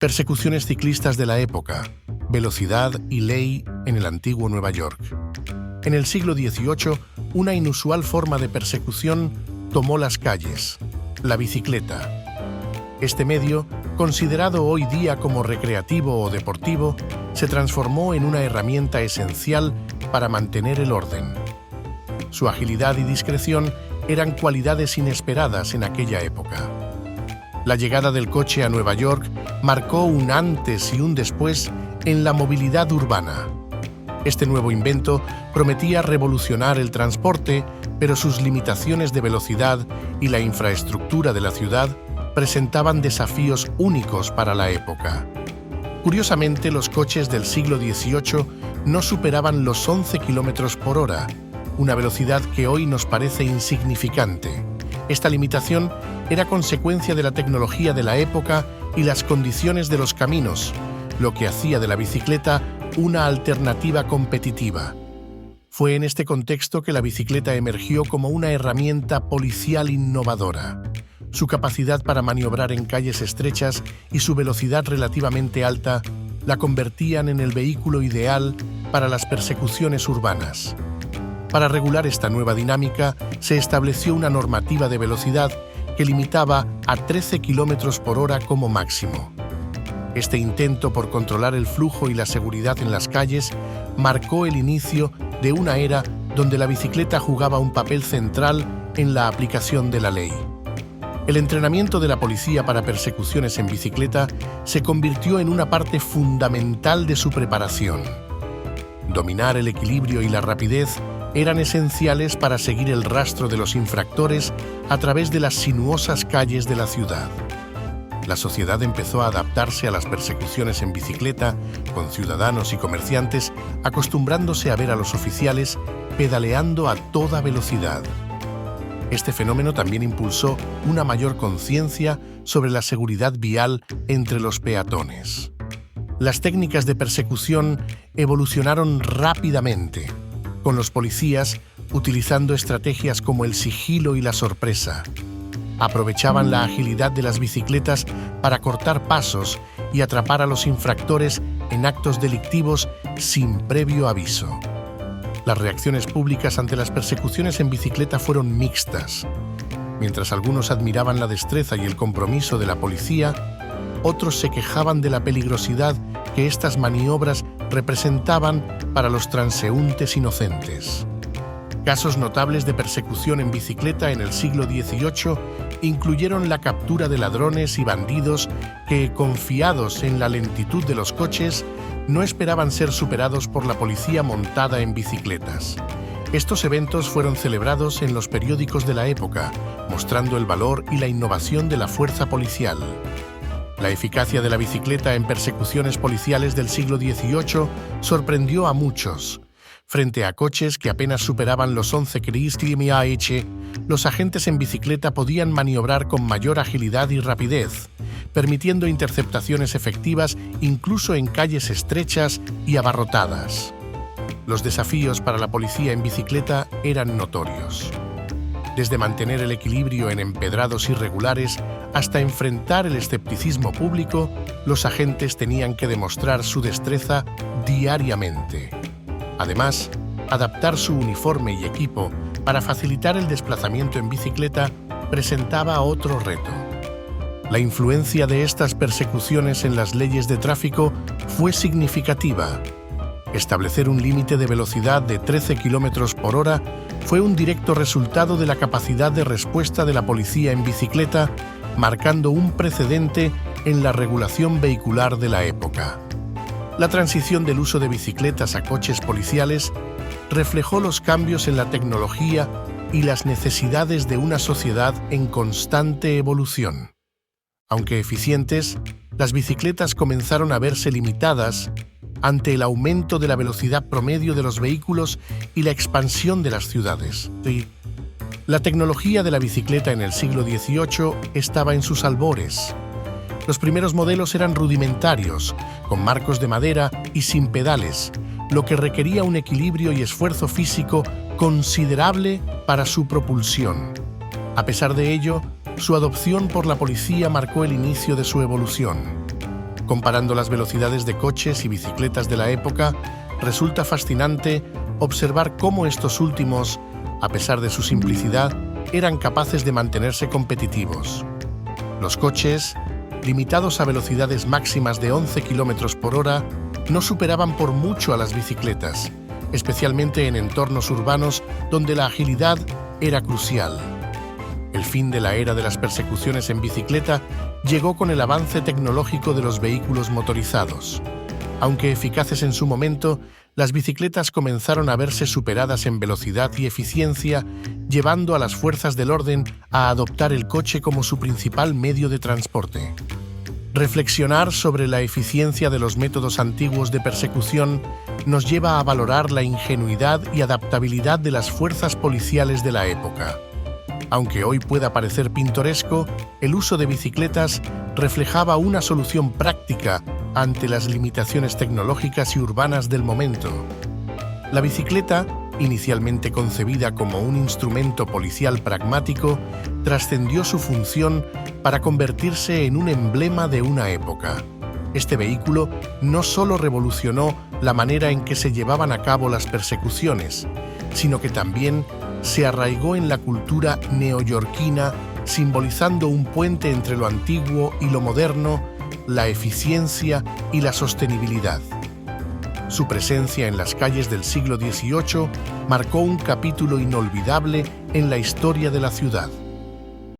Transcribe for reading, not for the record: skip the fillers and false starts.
Persecuciones ciclistas de la época, velocidad y ley en el antiguo Nueva York. En el siglo XVIII, una inusual forma de persecución tomó las calles: la bicicleta. Este medio, considerado hoy día como recreativo o deportivo, se transformó en una herramienta esencial para mantener el orden. Su agilidad y discreción eran cualidades inesperadas en aquella época. La llegada del coche a Nueva York marcó un antes y un después en la movilidad urbana. Este nuevo invento prometía revolucionar el transporte, pero sus limitaciones de velocidad y la infraestructura de la ciudad presentaban desafíos únicos para la época. Curiosamente, los coches del siglo XVIII no superaban los 11 km por hora, una velocidad que hoy nos parece insignificante. Esta limitación era consecuencia de la tecnología de la época y las condiciones de los caminos, lo que hacía de la bicicleta una alternativa competitiva. Fue en este contexto que la bicicleta emergió como una herramienta policial innovadora. Su capacidad para maniobrar en calles estrechas y su velocidad relativamente alta la convertían en el vehículo ideal para las persecuciones urbanas. Para regular esta nueva dinámica, se estableció una normativa de velocidad que limitaba a 13 km por hora como máximo. Este intento por controlar el flujo y la seguridad en las calles marcó el inicio de una era donde la bicicleta jugaba un papel central en la aplicación de la ley. El entrenamiento de la policía para persecuciones en bicicleta se convirtió en una parte fundamental de su preparación. Dominar el equilibrio y la rapidez eran esenciales para seguir el rastro de los infractores a través de las sinuosas calles de la ciudad. La sociedad empezó a adaptarse a las persecuciones en bicicleta, con ciudadanos y comerciantes acostumbrándose a ver a los oficiales pedaleando a toda velocidad. Este fenómeno también impulsó una mayor conciencia sobre la seguridad vial entre los peatones. Las técnicas de persecución evolucionaron rápidamente, con los policías utilizando estrategias como el sigilo y la sorpresa. Aprovechaban la agilidad de las bicicletas para cortar pasos y atrapar a los infractores en actos delictivos sin previo aviso. Las reacciones públicas ante las persecuciones en bicicleta fueron mixtas. Mientras algunos admiraban la destreza y el compromiso de la policía, otros se quejaban de la peligrosidad que estas maniobras representaban para los transeúntes inocentes. Casos notables de persecución en bicicleta en el siglo XVIII incluyeron la captura de ladrones y bandidos que, confiados en la lentitud de los coches, no esperaban ser superados por la policía montada en bicicletas. Estos eventos fueron celebrados en los periódicos de la época, mostrando el valor y la innovación de la fuerza policial. La eficacia de la bicicleta en persecuciones policiales del siglo XVIII sorprendió a muchos. Frente a coches que apenas superaban los 11 km/h, los agentes en bicicleta podían maniobrar con mayor agilidad y rapidez, permitiendo interceptaciones efectivas incluso en calles estrechas y abarrotadas. Los desafíos para la policía en bicicleta eran notorios. Desde mantener el equilibrio en empedrados irregulares hasta enfrentar el escepticismo público, los agentes tenían que demostrar su destreza diariamente. Además, adaptar su uniforme y equipo para facilitar el desplazamiento en bicicleta presentaba otro reto. La influencia de estas persecuciones en las leyes de tráfico fue significativa. Establecer un límite de velocidad de 13 km por hora fue un directo resultado de la capacidad de respuesta de la policía en bicicleta, marcando un precedente en la regulación vehicular de la época. La transición del uso de bicicletas a coches policiales reflejó los cambios en la tecnología y las necesidades de una sociedad en constante evolución. Aunque eficientes, las bicicletas comenzaron a verse limitadas ante el aumento de la velocidad promedio de los vehículos y la expansión de las ciudades. La tecnología de la bicicleta en el siglo XVIII estaba en sus albores. Los primeros modelos eran rudimentarios, con marcos de madera y sin pedales, lo que requería un equilibrio y esfuerzo físico considerable para su propulsión. A pesar de ello, su adopción por la policía marcó el inicio de su evolución. Comparando las velocidades de coches y bicicletas de la época, resulta fascinante observar cómo estos últimos, a pesar de su simplicidad, eran capaces de mantenerse competitivos. Los coches, limitados a velocidades máximas de 11 km por hora, no superaban por mucho a las bicicletas, especialmente en entornos urbanos donde la agilidad era crucial. El fin de la era de las persecuciones en bicicleta llegó con el avance tecnológico de los vehículos motorizados. Aunque eficaces en su momento, las bicicletas comenzaron a verse superadas en velocidad y eficiencia, llevando a las fuerzas del orden a adoptar el coche como su principal medio de transporte. Reflexionar sobre la eficiencia de los métodos antiguos de persecución nos lleva a valorar la ingenuidad y adaptabilidad de las fuerzas policiales de la época. Aunque hoy pueda parecer pintoresco, el uso de bicicletas reflejaba una solución práctica ante las limitaciones tecnológicas y urbanas del momento. La bicicleta, inicialmente concebida como un instrumento policial pragmático, trascendió su función para convertirse en un emblema de una época. Este vehículo no solo revolucionó la manera en que se llevaban a cabo las persecuciones, sino que también se arraigó en la cultura neoyorquina, simbolizando un puente entre lo antiguo y lo moderno, la eficiencia y la sostenibilidad. Su presencia en las calles del siglo XVIII marcó un capítulo inolvidable en la historia de la ciudad.